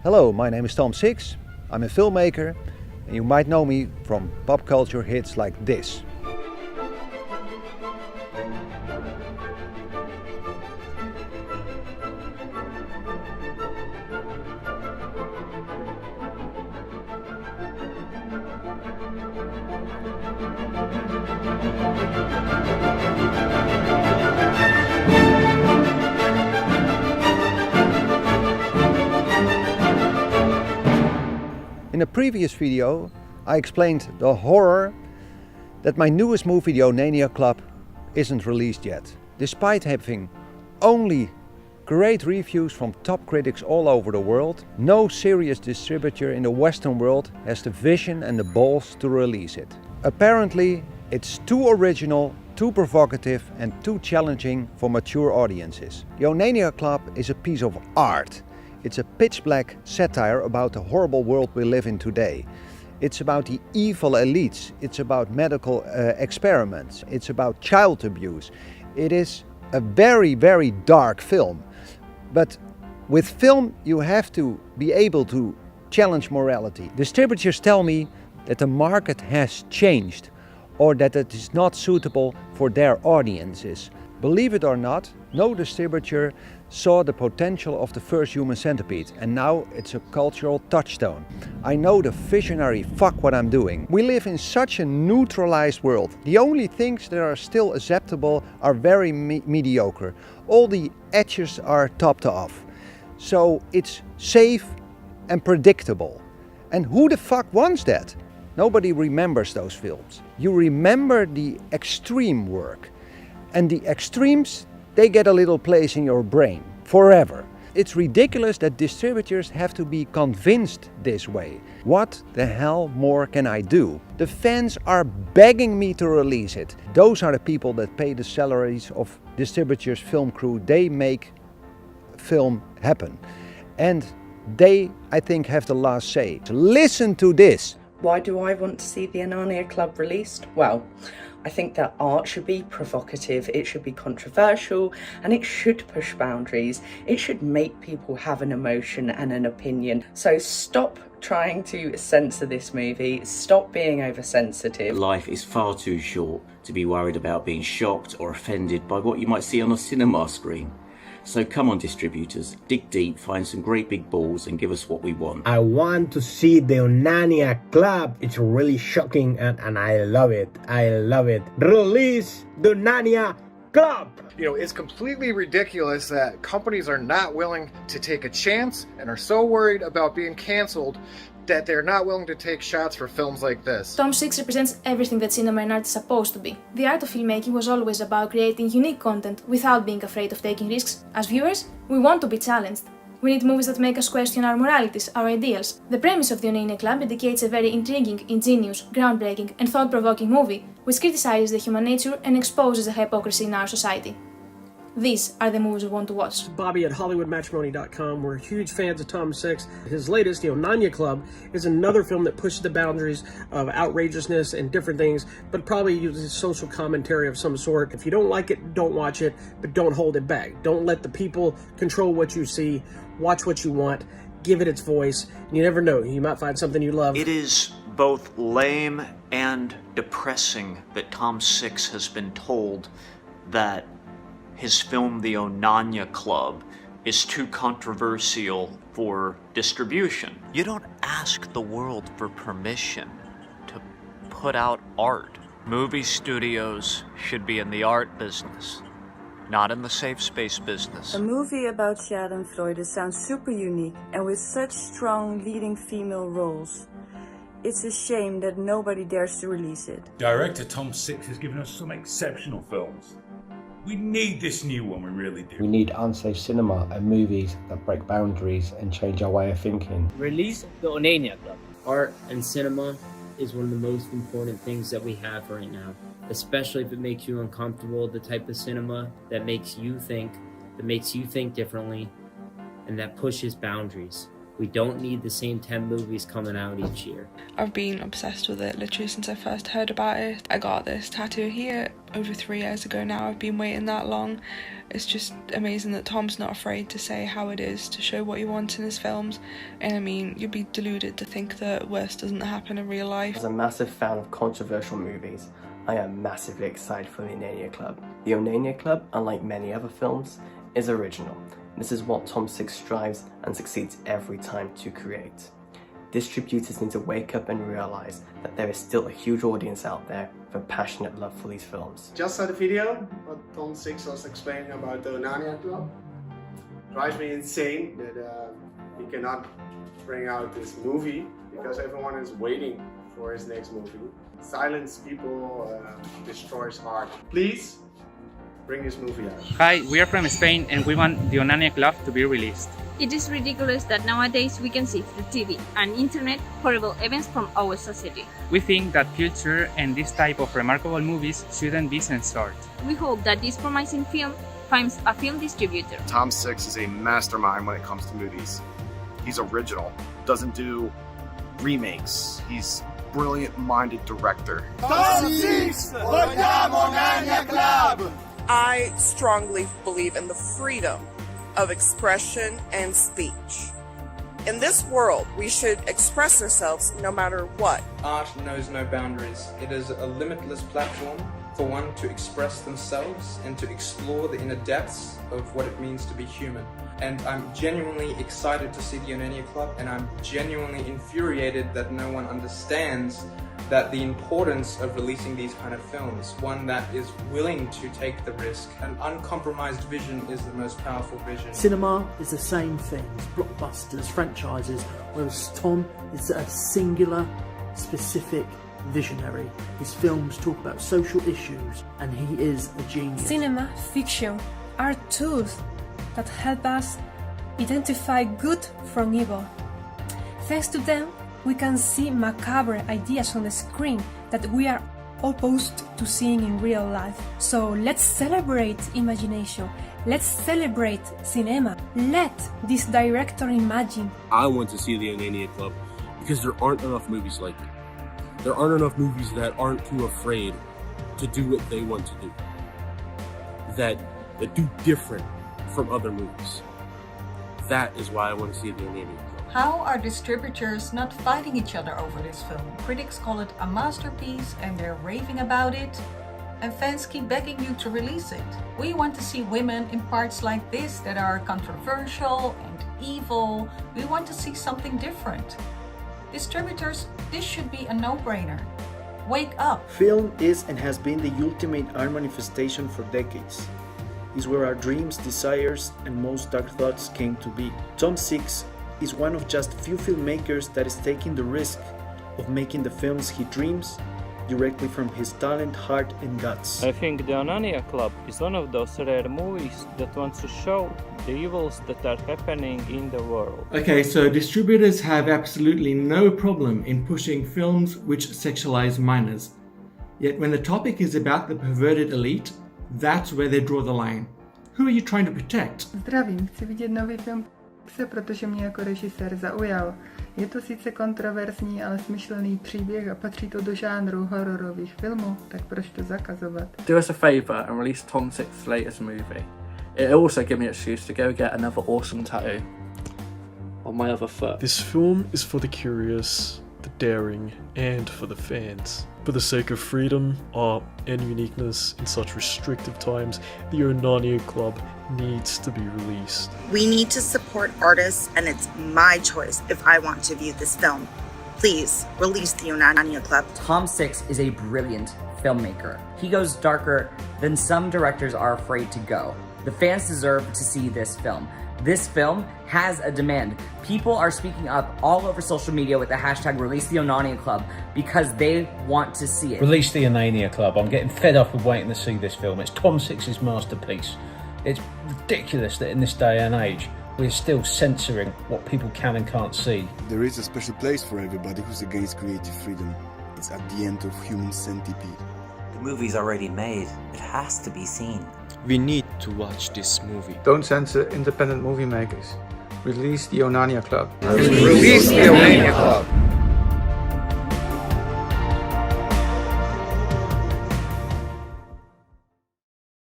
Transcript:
Hello, my name is Tom Six. I'm a filmmaker and you might know me from pop culture hits like this. In a previous video, I explained the horror that my newest movie, the Onania Club, isn't released yet. Despite having only great reviews from top critics all over the world, no serious distributor in the Western world has the vision and the balls to release it. Apparently, it's too original, too provocative and too challenging for mature audiences. The Onania Club is a piece of art. It's a pitch-black satire about the horrible world we live in today. It's about the evil elites. It's about medical experiments. It's about child abuse. It is a very, very dark film. But with film, you have to be able to challenge morality. Distributors tell me that the market has changed or that it is not suitable for their audiences. Believe it or not, no distributor saw the potential of the first Human Centipede, and now it's a cultural touchstone. I know the visionary fuck what I'm doing. We live in such a neutralized world. The only things that are still acceptable are very mediocre. All the edges are topped off. So it's safe and predictable. And who the fuck wants that? Nobody remembers those films. You remember the extreme work. And the extremes, they get a little place in your brain forever. It's ridiculous that distributors have to be convinced this way. What the hell more can I do? The fans are begging me to release it. Those are the people that pay the salaries of distributors' film crew. They make film happen. And they, I think, have the last say. So listen to this. Why do I want to see the Onania Club released? Well, I think that art should be provocative, it should be controversial, and it should push boundaries. It should make people have an emotion and an opinion. So stop trying to censor this movie, stop being oversensitive. Life is far too short to be worried about being shocked or offended by what you might see on a cinema screen. So come on distributors, dig deep, find some great big balls and give us what we want. I want to see the Onania Club. It's really shocking and I love it. I love it. Release the Onania Club! You know, it's completely ridiculous that companies are not willing to take a chance and are so worried about being canceled that they're not willing to take shots for films like this. Tom Six represents everything that cinema and art is supposed to be. The art of filmmaking was always about creating unique content without being afraid of taking risks. As viewers, we want to be challenged. We need movies that make us question our moralities, our ideals. The premise of the Onania Club indicates a very intriguing, ingenious, groundbreaking and thought-provoking movie, which criticizes the human nature and exposes the hypocrisy in our society. These are the movies we want to watch. Bobby at HollywoodMatrimony.com. We're huge fans of Tom Six. His latest, the Onania Club, is another film that pushes the boundaries of outrageousness and different things, but probably uses social commentary of some sort. If you don't like it, don't watch it, but don't hold it back. Don't let the people control what you see. Watch what you want. Give it its voice. You never know. You might find something you love. It is both lame and depressing that Tom Six has been told that his film, The Onania Club, is too controversial for distribution. You don't ask the world for permission to put out art. Movie studios should be in the art business, not in the safe space business. A movie about Schadenfreude sounds super unique and with such strong leading female roles. It's a shame that nobody dares to release it. Director Tom Six has given us some exceptional films. We need this new one, we really do. We need unsafe cinema and movies that break boundaries and change our way of thinking. Release the Onania Club. Art and cinema is one of the most important things that we have right now, especially if it makes you uncomfortable, the type of cinema that makes you think differently, and that pushes boundaries. We don't need the same 10 movies coming out each year. I've been obsessed with it literally since I first heard about it. I got this tattoo here over 3 years ago now. I've been waiting that long. It's just amazing that Tom's not afraid to say how it is, to show what he wants in his films. And I mean, you'd be deluded to think that worse doesn't happen in real life. As a massive fan of controversial movies, I am massively excited for the Onania Club. The Onania Club, unlike many other films, is original. This is what Tom Six strives and succeeds every time to create. Distributors need to wake up and realize that there is still a huge audience out there with a passionate love for these films. Just saw the video, what Tom Six was explaining about the Onania Club. Drives me insane that he cannot bring out this movie because everyone is waiting for his next movie. Silence people destroys art. Please bring this movie out. Hi, we are from Spain and we want the Onania Club to be released. It is ridiculous that nowadays we can see through TV and internet horrible events from our society. We think that culture and this type of remarkable movies shouldn't be censored. We hope that this promising film finds a film distributor. Tom Six is a mastermind when it comes to movies. He's original, doesn't do remakes. He's brilliant-minded director. Tom Six, Odania Club! I strongly believe in the freedom of expression and speech. In this world, we should express ourselves no matter what. Art knows no boundaries. It is a limitless platform for one to express themselves and to explore the inner depths of what it means to be human. And I'm genuinely excited to see the Onania Club, and I'm genuinely infuriated that no one understands that the importance of releasing these kind of films, one that is willing to take the risk. An uncompromised vision is the most powerful vision. Cinema is the same thing, it's blockbusters, franchises, whereas Tom is a singular, specific visionary. His films talk about social issues and he is a genius. Cinema, fiction are tools that help us identify good from evil. Thanks to them, we can see macabre ideas on the screen that we are opposed to seeing in real life. So let's celebrate imagination. Let's celebrate cinema. Let this director imagine. I want to see the Onania Club because there aren't enough movies like it. There aren't enough movies that aren't too afraid to do what they want to do. That do different from other movies. That is why I want to see the Onania Club. How are distributors not fighting each other over this film? Critics call it a masterpiece and they're raving about it, and fans keep begging you to release it. We want to see women in parts like this that are controversial and evil. We want to see something different. Distributors, this should be a no-brainer. Wake up! Film is and has been the ultimate art manifestation for decades. It's where our dreams, desires, and most dark thoughts came to be. Tom Six is one of just few filmmakers that is taking the risk of making the films he dreams directly from his talent, heart and guts. I think the Onania Club is one of those rare movies that wants to show the evils that are happening in the world. Okay, so distributors have absolutely no problem in pushing films which sexualize minors. Yet when the topic is about the perverted elite, that's where they draw the line. Who are you trying to protect? Zdravím, chci vidět nový film, protože mě jako režisér zaujal. Je to sice kontroverzní, ale smyšlený příběh a patří to do žánru hororových filmů, tak proč to zakazovat? Do us a favour and release Tom Six's latest movie. It also give me an excuse to go get another awesome tattoo on my other foot. This film is for the curious, the daring, and for the fans. For the sake of freedom, art, and uniqueness in such restrictive times, the Onania Club needs to be released. We need to support artists, and it's my choice if I want to view this film. Please, release the Onania Club. Tom Six is a brilliant filmmaker. He goes darker than some directors are afraid to go. The fans deserve to see this film. This film has a demand. People are speaking up all over social media with the hashtag Release the Onania Club because they want to see it. Release the Onania Club. I'm getting fed up with waiting to see this film. It's Tom Six's masterpiece. It's ridiculous that in this day and age we're still censoring what people can and can't see. There is a special place for everybody who's against creative freedom. It's at the end of Human Centipede. The movie's already made. It has to be seen. We need to watch this movie. Don't censor independent movie makers. Release the Onania Club. Release the Odania Club.